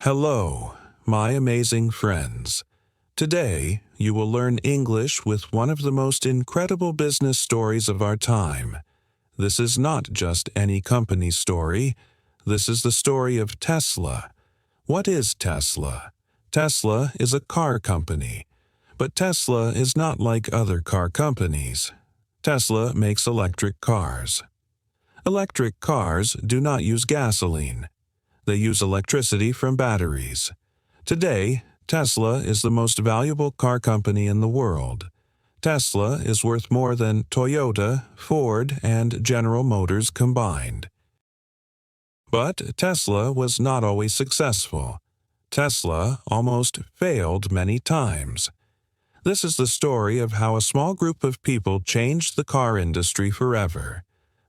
Hello, my amazing friends. Today, you will learn English with one of the most incredible business stories of our time. This is not just any company story. This is the story of Tesla. What is Tesla? Tesla is a car company. But Tesla is not like other car companies. Tesla makes electric cars. Electric cars do not use gasoline. They use electricity from batteries. Today, Tesla is the most valuable car company in the world. Tesla is worth more than Toyota, Ford, and General Motors combined. But Tesla was not always successful. Tesla almost failed many times. This is the story of how a small group of people changed the car industry forever.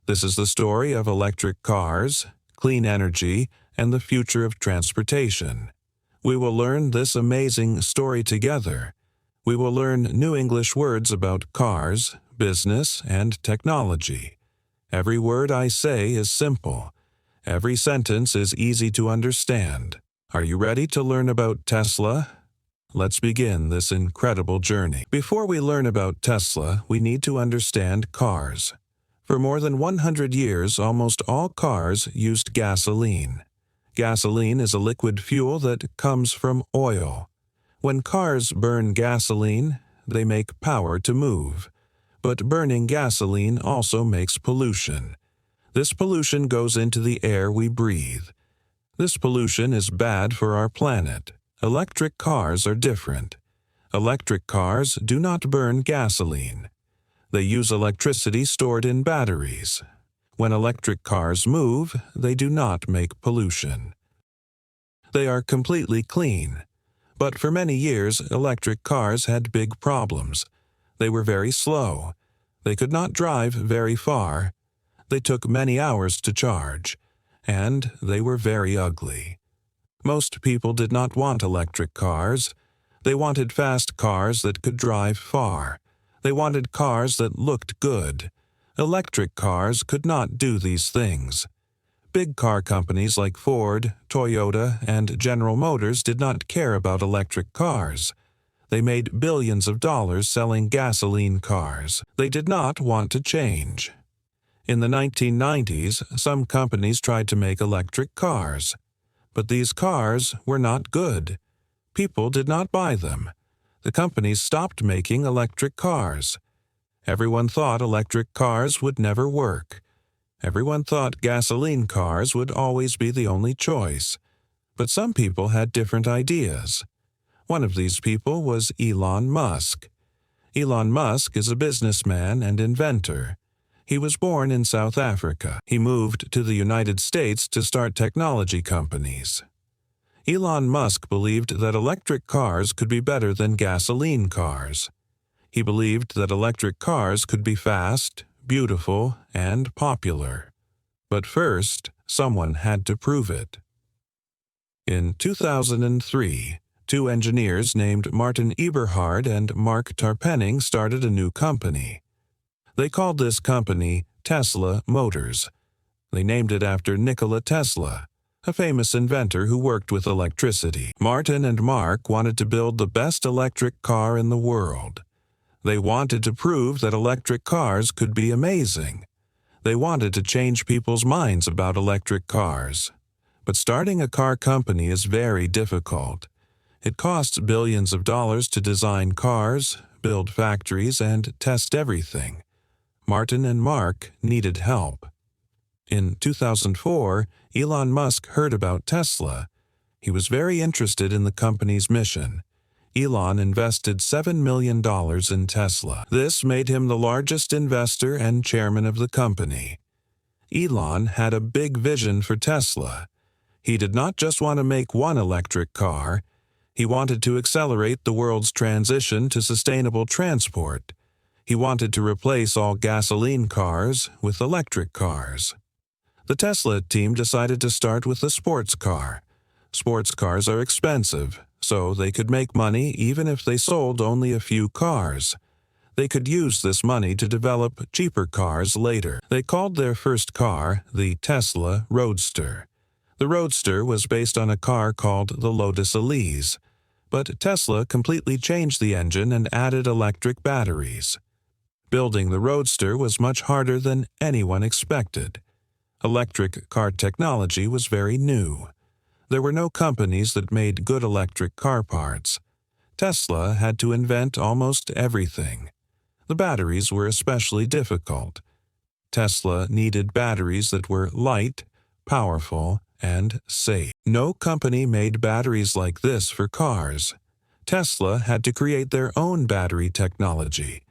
This is the story of electric cars, clean energy, and the future of transportation. We will learn this amazing story together. We will learn new English words about cars, business, and technology. Every word I say is simple. Every sentence is easy to understand. Are you ready to learn about Tesla? Let's begin this incredible journey. Before we learn about Tesla, we need to understand cars. For more than 100 years, almost all cars used gasoline. Gasoline is a liquid fuel that comes from oil. When cars burn gasoline, they make power to move. But burning gasoline also makes pollution. This pollution goes into the air we breathe. This pollution is bad for our planet. Electric cars are different. Electric cars do not burn gasoline. They use electricity stored in batteries. When electric cars move, they do not make pollution. They are completely clean. But for many years, electric cars had big problems. They were very slow. They could not drive very far. They took many hours to charge. And they were very ugly. Most people did not want electric cars. They wanted fast cars that could drive far. They wanted cars that looked good. Electric cars could not do these things. Big car companies like Ford, Toyota, and General Motors did not care about electric cars. They made billions of dollars selling gasoline cars. They did not want to change. In the 1990s, some companies tried to make electric cars. But these cars were not good. People did not buy them. The companies stopped making electric cars. Everyone thought electric cars would never work. Everyone thought gasoline cars would always be the only choice. But some people had different ideas. One of these people was Elon Musk. Elon Musk is a businessman and inventor. He was born in South Africa. He moved to the United States to start technology companies. Elon Musk believed that electric cars could be better than gasoline cars. He believed that electric cars could be fast, beautiful, and popular. But first, someone had to prove it. In 2003, two engineers named Martin Eberhard and Mark Tarpenning started a new company. They called this company Tesla Motors. They named it after Nikola Tesla, a famous inventor who worked with electricity. Martin and Mark wanted to build the best electric car in the world. They wanted to prove that electric cars could be amazing. They wanted to change people's minds about electric cars. But starting a car company is very difficult. It costs billions of dollars to design cars, build factories, and test everything. Martin and Mark needed help. In 2004, Elon Musk heard about Tesla. He was very interested in the company's mission. Elon invested $7 million in Tesla. This made him the largest investor and chairman of the company. Elon had a big vision for Tesla. He did not just want to make one electric car. He wanted to accelerate the world's transition to sustainable transport. He wanted to replace all gasoline cars with electric cars. The Tesla team decided to start with a sports car. Sports cars are expensive, so they could make money even if they sold only a few cars. They could use this money to develop cheaper cars later. They called their first car the Tesla Roadster. The Roadster was based on a car called the Lotus Elise, but Tesla completely changed the engine and added electric batteries. Building the Roadster was much harder than anyone expected. Electric car technology was very new. There were no companies that made good electric car parts. Tesla had to invent almost everything. The batteries were especially difficult. Tesla needed batteries that were light, powerful, and safe. No company made batteries like this for cars. Tesla had to create their own battery technology.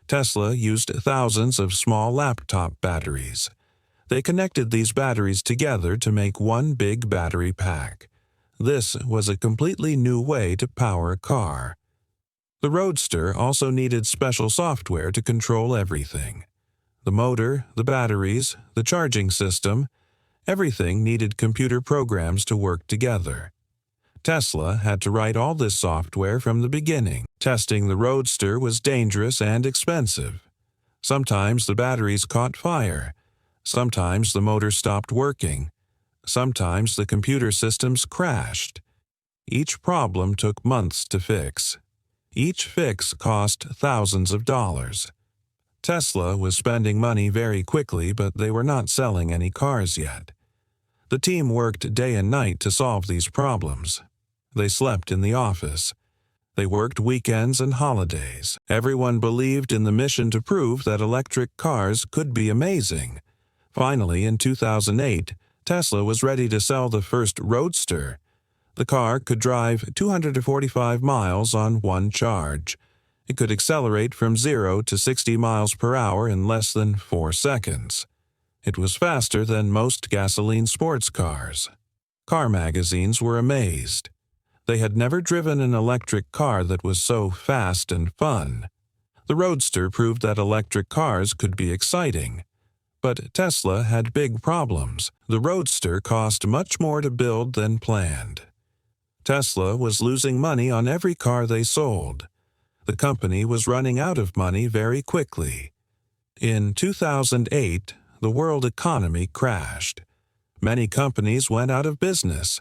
Tesla used thousands of small laptop batteries. They connected these batteries together to make one big battery pack. This was a completely new way to power a car. The Roadster also needed special software to control everything. The motor, the batteries, the charging system, everything needed computer programs to work together. Tesla had to write all this software from the beginning. Testing the Roadster was dangerous and expensive. Sometimes the batteries caught fire. Sometimes the motor stopped working. Sometimes the computer systems crashed. Each problem took months to fix. Each fix cost thousands of dollars. Tesla was spending money very quickly, but they were not selling any cars yet. The team worked day and night to solve these problems. They slept in the office. They worked weekends and holidays. Everyone believed in the mission to prove that electric cars could be amazing. Finally, in 2008, Tesla was ready to sell the first Roadster. The car could drive 245 miles on one charge. It could accelerate from 0 to 60 miles per hour in less than 4 seconds. It was faster than most gasoline sports cars. Car magazines were amazed. They had never driven an electric car that was so fast and fun. The Roadster proved that electric cars could be exciting. But Tesla had big problems. The Roadster cost much more to build than planned. Tesla was losing money on every car they sold. The company was running out of money very quickly. In 2008, the world economy crashed. Many companies went out of business.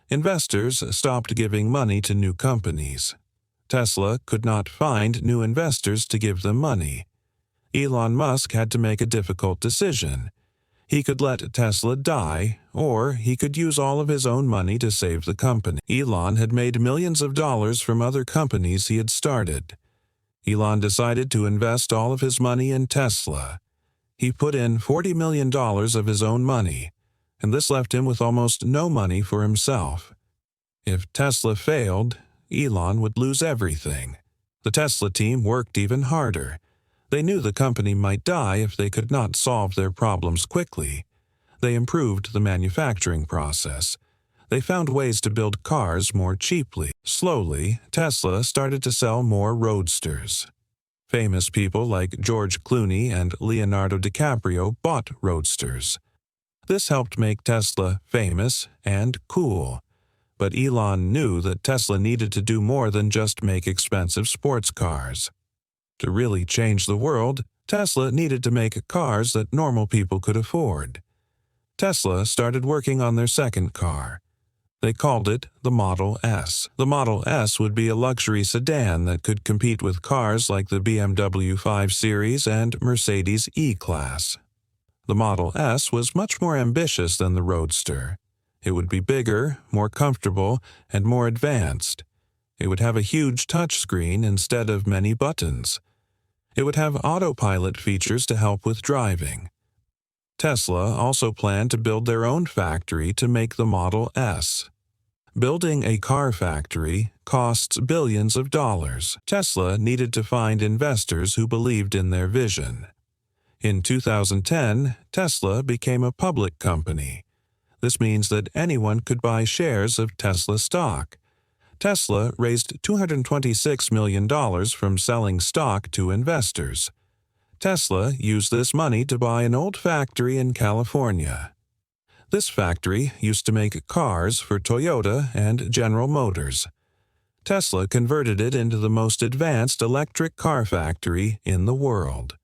Investors stopped giving money to new companies. Tesla could not find new investors to give them money. Elon Musk had to make a difficult decision. He could let Tesla die, or he could use all of his own money to save the company. Elon had made millions of dollars from other companies he had started. Elon decided to invest all of his money in Tesla. He put in $40 million of his own money, and this left him with almost no money for himself. If Tesla failed, Elon would lose everything. The Tesla team worked even harder. They knew the company might die if they could not solve their problems quickly. They improved the manufacturing process. They found ways to build cars more cheaply. Slowly, Tesla started to sell more Roadsters. Famous people like George Clooney and Leonardo DiCaprio bought Roadsters. This helped make Tesla famous and cool. But Elon knew that Tesla needed to do more than just make expensive sports cars. To really change the world, Tesla needed to make cars that normal people could afford. Tesla started working on their second car. They called it the Model S. The Model S would be a luxury sedan that could compete with cars like the BMW 5 Series and Mercedes E-Class. The Model S was much more ambitious than the Roadster. It would be bigger, more comfortable, and more advanced. It would have a huge touchscreen instead of many buttons. It would have autopilot features to help with driving. Tesla also planned to build their own factory to make the Model S. Building a car factory costs billions of dollars. Tesla needed to find investors who believed in their vision. In 2010, Tesla became a public company. This means that anyone could buy shares of Tesla stock. Tesla raised $226 million from selling stock to investors. Tesla used this money to buy an old factory in California. This factory used to make cars for Toyota and General Motors. Tesla converted it into the most advanced electric car factory in the world.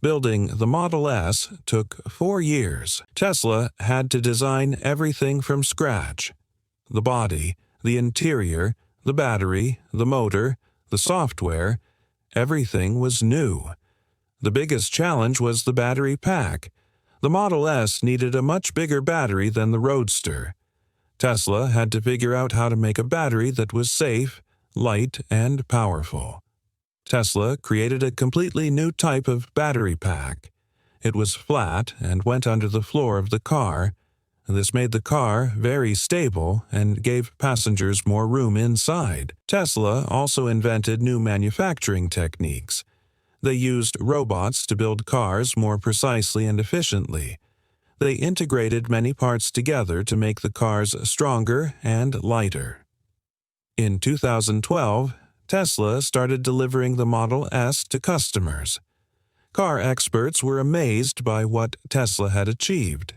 Building the Model S took 4 years. Tesla had to design everything from scratch. The body, the interior, the battery, the motor, the software, everything was new. The biggest challenge was the battery pack. The Model S needed a much bigger battery than the Roadster. Tesla had to figure out how to make a battery that was safe, light, and powerful. Tesla created a completely new type of battery pack. It was flat and went under the floor of the car. This made the car very stable and gave passengers more room inside. Tesla also invented new manufacturing techniques. They used robots to build cars more precisely and efficiently. They integrated many parts together to make the cars stronger and lighter. In 2012, Tesla started delivering the Model S to customers. Car experts were amazed by what Tesla had achieved.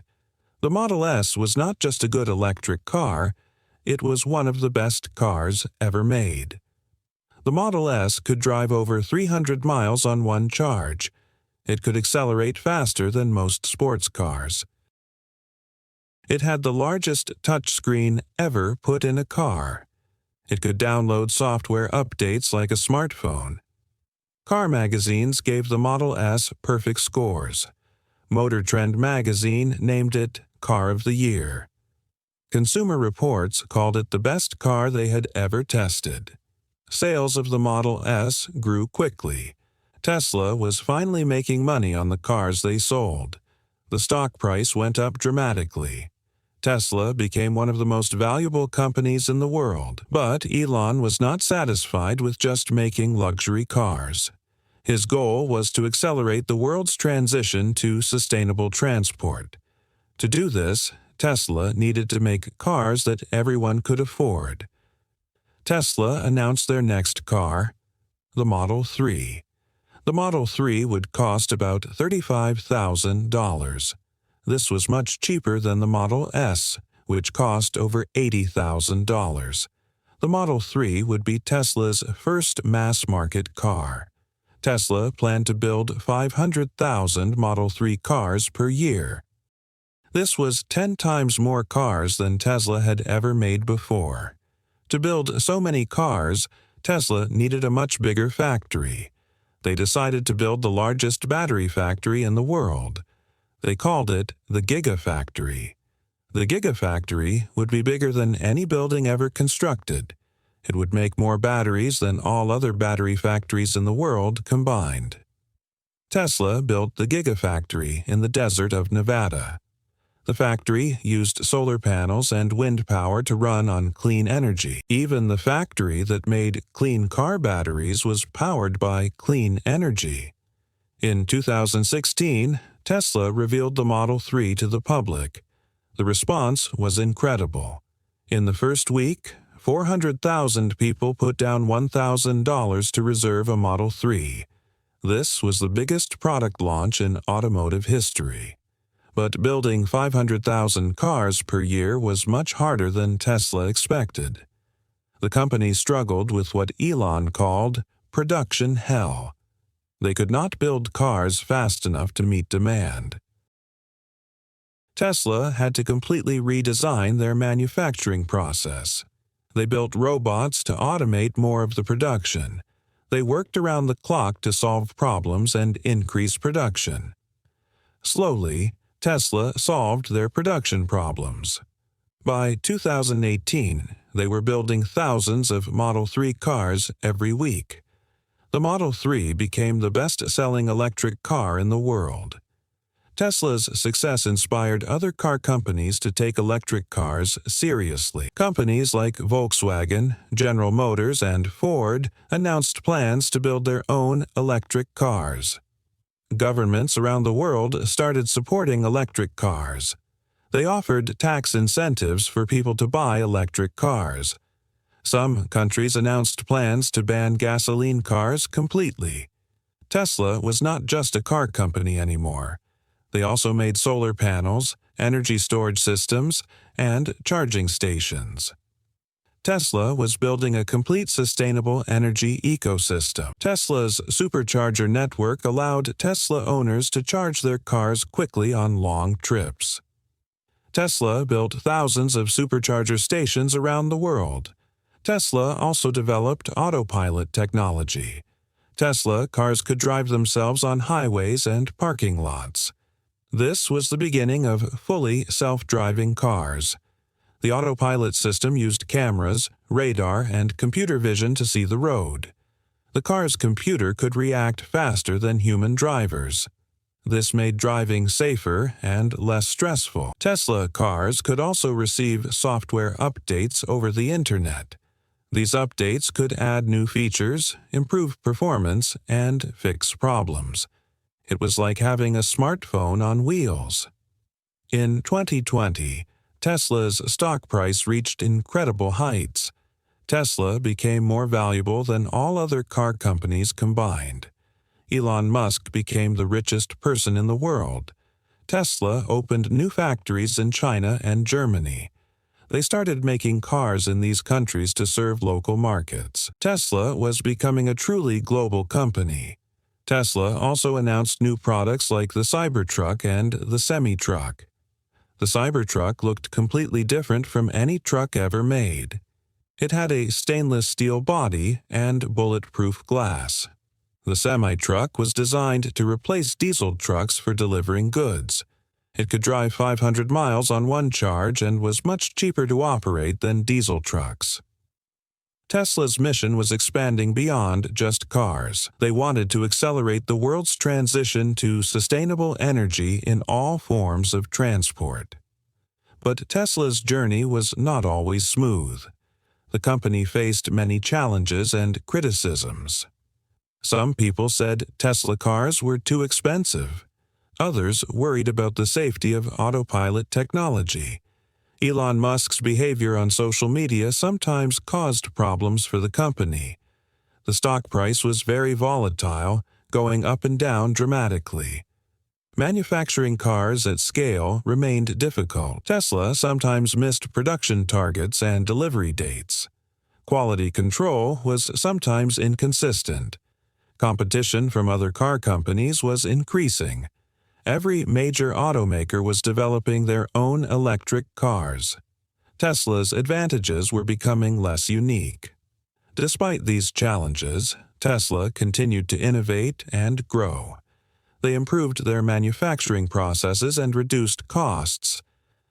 The Model S was not just a good electric car, it was one of the best cars ever made. The Model S could drive over 300 miles on one charge. It could accelerate faster than most sports cars. It had the largest touchscreen ever put in a car. It could download software updates like a smartphone. Car magazines gave the Model S perfect scores. Motor Trend magazine named it Car of the Year. Consumer Reports called it the best car they had ever tested. Sales of the Model S grew quickly. Tesla was finally making money on the cars they sold. The stock price went up dramatically. Tesla became one of the most valuable companies in the world. But Elon was not satisfied with just making luxury cars. His goal was to accelerate the world's transition to sustainable transport. To do this, Tesla needed to make cars that everyone could afford. Tesla announced their next car, the Model 3. The Model 3 would cost about $35,000. This was much cheaper than the Model S, which cost over $80,000. The Model 3 would be Tesla's first mass-market car. Tesla planned to build 500,000 Model 3 cars per year. This was 10 times more cars than Tesla had ever made before. To build so many cars, Tesla needed a much bigger factory. They decided to build the largest battery factory in the world. They called it the Gigafactory. The Gigafactory would be bigger than any building ever constructed. It would make more batteries than all other battery factories in the world combined. Tesla built the Gigafactory in the desert of Nevada. The factory used solar panels and wind power to run on clean energy. Even the factory that made clean car batteries was powered by clean energy. In 2016, Tesla revealed the Model 3 to the public. The response was incredible. In the first week, 400,000 people put down $1,000 to reserve a Model 3. This was the biggest product launch in automotive history. But building 500,000 cars per year was much harder than Tesla expected. The company struggled with what Elon called production hell. They could not build cars fast enough to meet demand. Tesla had to completely redesign their manufacturing process. They built robots to automate more of the production. They worked around the clock to solve problems and increase production. Slowly, Tesla solved their production problems. By 2018, they were building thousands of Model 3 cars every week. The Model 3 became the best-selling electric car in the world. Tesla's success inspired other car companies to take electric cars seriously. Companies like Volkswagen, General Motors, and Ford announced plans to build their own electric cars. Governments around the world started supporting electric cars. They offered tax incentives for people to buy electric cars. Some countries announced plans to ban gasoline cars completely. Tesla was not just a car company anymore. They also made solar panels, energy storage systems, and charging stations. Tesla was building a complete sustainable energy ecosystem. Tesla's supercharger network allowed Tesla owners to charge their cars quickly on long trips. Tesla built thousands of supercharger stations around the world. Tesla also developed autopilot technology. Tesla cars could drive themselves on highways and parking lots. This was the beginning of fully self-driving cars. The autopilot system used cameras, radar, and computer vision to see the road. The car's computer could react faster than human drivers. This made driving safer and less stressful. Tesla cars could also receive software updates over the internet. These updates could add new features, improve performance, and fix problems. It was like having a smartphone on wheels. In 2020, Tesla's stock price reached incredible heights. Tesla became more valuable than all other car companies combined. Elon Musk became the richest person in the world. Tesla opened new factories in China and Germany. They started making cars in these countries to serve local markets. Tesla was becoming a truly global company. Tesla also announced new products like the Cybertruck and the semi-truck. The Cybertruck looked completely different from any truck ever made. It had a stainless steel body and bulletproof glass. The semi-truck was designed to replace diesel trucks for delivering goods. It could drive 500 miles on one charge and was much cheaper to operate than diesel trucks. Tesla's mission was expanding beyond just cars. They wanted to accelerate the world's transition to sustainable energy in all forms of transport. But Tesla's journey was not always smooth. The company faced many challenges and criticisms. Some people said Tesla cars were too expensive. Others worried about the safety of autopilot technology. Elon Musk's behavior on social media sometimes caused problems for the company. The stock price was very volatile, going up and down dramatically. Manufacturing cars at scale remained difficult. Tesla sometimes missed production targets and delivery dates. Quality control was sometimes inconsistent. Competition from other car companies was increasing. Every major automaker was developing their own electric cars. Tesla's advantages were becoming less unique. Despite these challenges, Tesla continued to innovate and grow. They improved their manufacturing processes and reduced costs.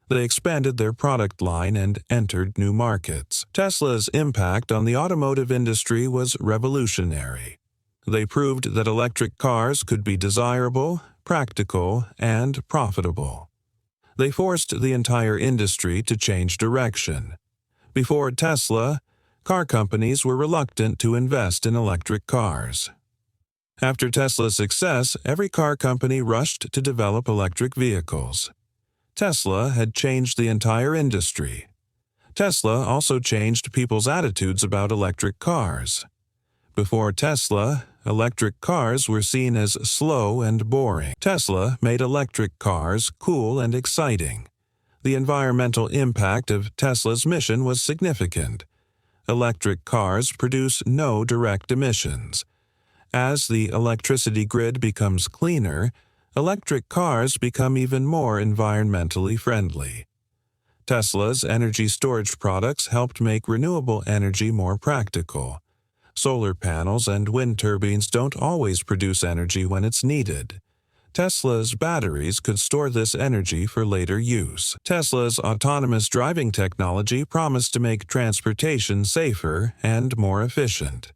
They expanded their product line and entered new markets. Tesla's impact on the automotive industry was revolutionary. They proved that electric cars could be desirable, practical, and profitable. They forced the entire industry to change direction. Before Tesla, car companies were reluctant to invest in electric cars. After Tesla's success, every car company rushed to develop electric vehicles. Tesla had changed the entire industry. Tesla also changed people's attitudes about electric cars. Before Tesla, electric cars were seen as slow and boring. Tesla made electric cars cool and exciting. The environmental impact of Tesla's mission was significant. Electric cars produce no direct emissions. As the electricity grid becomes cleaner, electric cars become even more environmentally friendly. Tesla's energy storage products helped make renewable energy more practical. Solar panels and wind turbines don't always produce energy when it's needed. Tesla's batteries could store this energy for later use. Tesla's autonomous driving technology promised to make transportation safer and more efficient.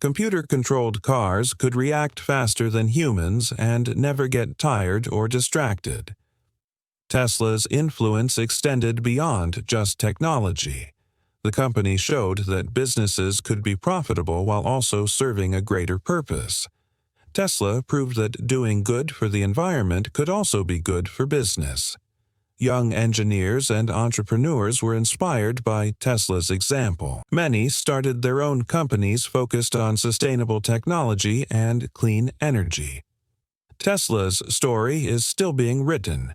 Computer-controlled cars could react faster than humans and never get tired or distracted. Tesla's influence extended beyond just technology. The company showed that businesses could be profitable while also serving a greater purpose. Tesla proved that doing good for the environment could also be good for business. Young engineers and entrepreneurs were inspired by Tesla's example. Many started their own companies focused on sustainable technology and clean energy. Tesla's story is still being written.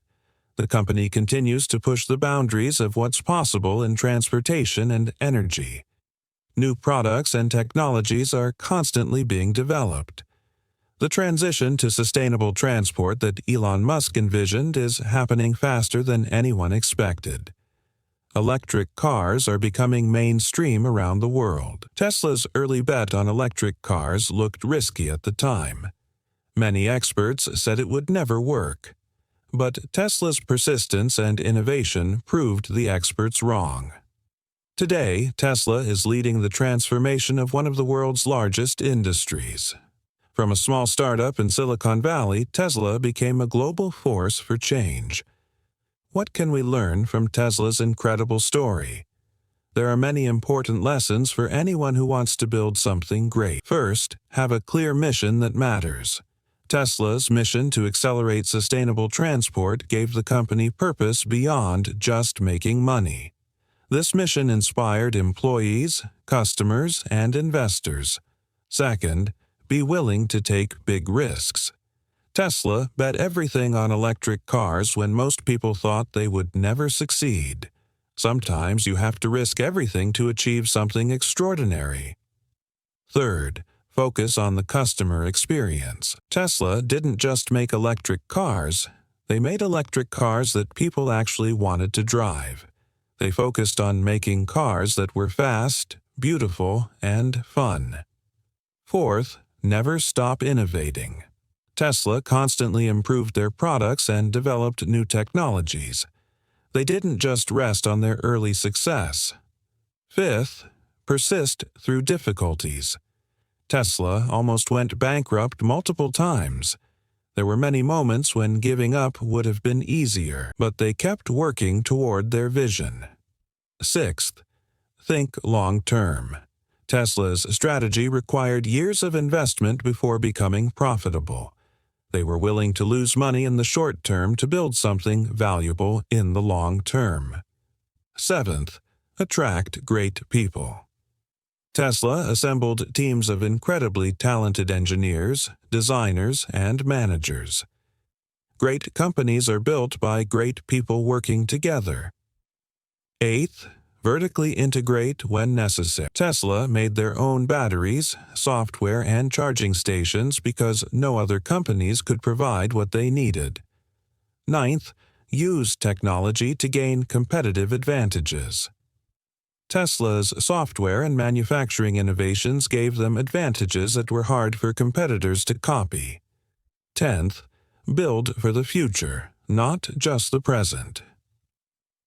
The company continues to push the boundaries of what's possible in transportation and energy. New products and technologies are constantly being developed. The transition to sustainable transport that Elon Musk envisioned is happening faster than anyone expected. Electric cars are becoming mainstream around the world. Tesla's early bet on electric cars looked risky at the time. Many experts said it would never work. But Tesla's persistence and innovation proved the experts wrong. Today, Tesla is leading the transformation of one of the world's largest industries. From a small startup in Silicon Valley, Tesla became a global force for change. What can we learn from Tesla's incredible story? There are many important lessons for anyone who wants to build something great. First, have a clear mission that matters. Tesla's mission to accelerate sustainable transport gave the company purpose beyond just making money. This mission inspired employees, customers, and investors. Second, be willing to take big risks. Tesla bet everything on electric cars when most people thought they would never succeed. Sometimes you have to risk everything to achieve something extraordinary. Third, focus on the customer experience. Tesla didn't just make electric cars, they made electric cars that people actually wanted to drive. They focused on making cars that were fast, beautiful, and fun. Fourth, never stop innovating. Tesla constantly improved their products and developed new technologies. They didn't just rest on their early success. Fifth, persist through difficulties. Tesla almost went bankrupt multiple times. There were many moments when giving up would have been easier, but they kept working toward their vision. Sixth, think long-term. Tesla's strategy required years of investment before becoming profitable. They were willing to lose money in the short term to build something valuable in the long term. Seventh, attract great people. Tesla assembled teams of incredibly talented engineers, designers, and managers. Great companies are built by great people working together. Eighth, vertically integrate when necessary. Tesla made their own batteries, software, and charging stations because no other companies could provide what they needed. Ninth, use technology to gain competitive advantages. Tesla's software and manufacturing innovations gave them advantages that were hard for competitors to copy. 10th, build for the future, not just the present.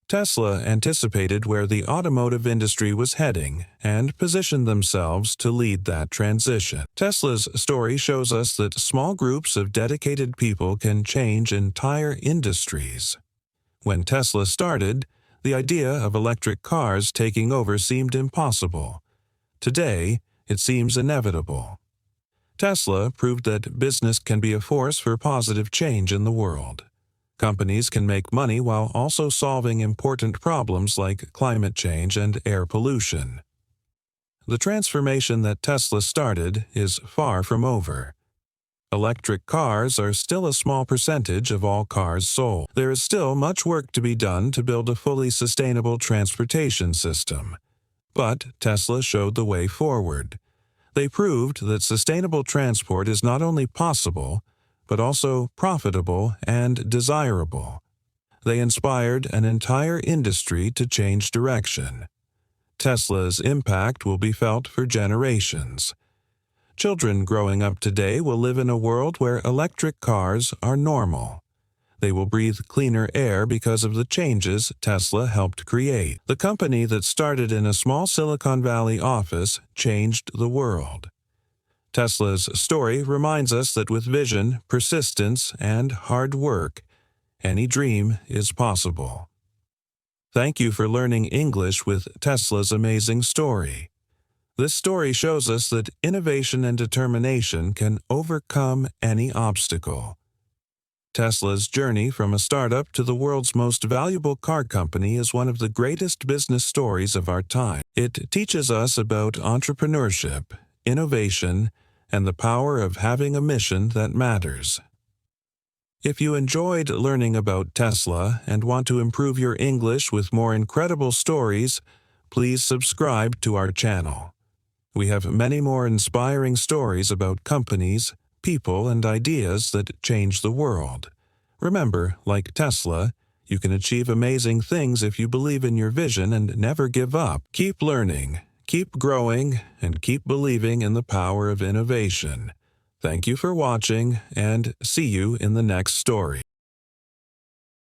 Tesla anticipated where the automotive industry was heading and positioned themselves to lead that transition. Tesla's story shows us that small groups of dedicated people can change entire industries. When Tesla started, the idea of electric cars taking over seemed impossible. Today, it seems inevitable. Tesla proved that business can be a force for positive change in the world. Companies can make money while also solving important problems like climate change and air pollution. The transformation that Tesla started is far from over. Electric cars are still a small percentage of all cars sold. There is still much work to be done to build a fully sustainable transportation system. But Tesla showed the way forward. They proved that sustainable transport is not only possible, but also profitable and desirable. They inspired an entire industry to change direction. Tesla's impact will be felt for generations. Children growing up today will live in a world where electric cars are normal. They will breathe cleaner air because of the changes Tesla helped create. The company that started in a small Silicon Valley office changed the world. Tesla's story reminds us that with vision, persistence, and hard work, any dream is possible. Thank you for learning English with Tesla's amazing story. This story shows us that innovation and determination can overcome any obstacle. Tesla's journey from a startup to the world's most valuable car company is one of the greatest business stories of our time. It teaches us about entrepreneurship, innovation, and the power of having a mission that matters. If you enjoyed learning about Tesla and want to improve your English with more incredible stories, please subscribe to our channel. We have many more inspiring stories about companies, people, and ideas that change the world. Remember, like Tesla, you can achieve amazing things if you believe in your vision and never give up. Keep learning, keep growing, and keep believing in the power of innovation. Thank you for watching, and see you in the next story.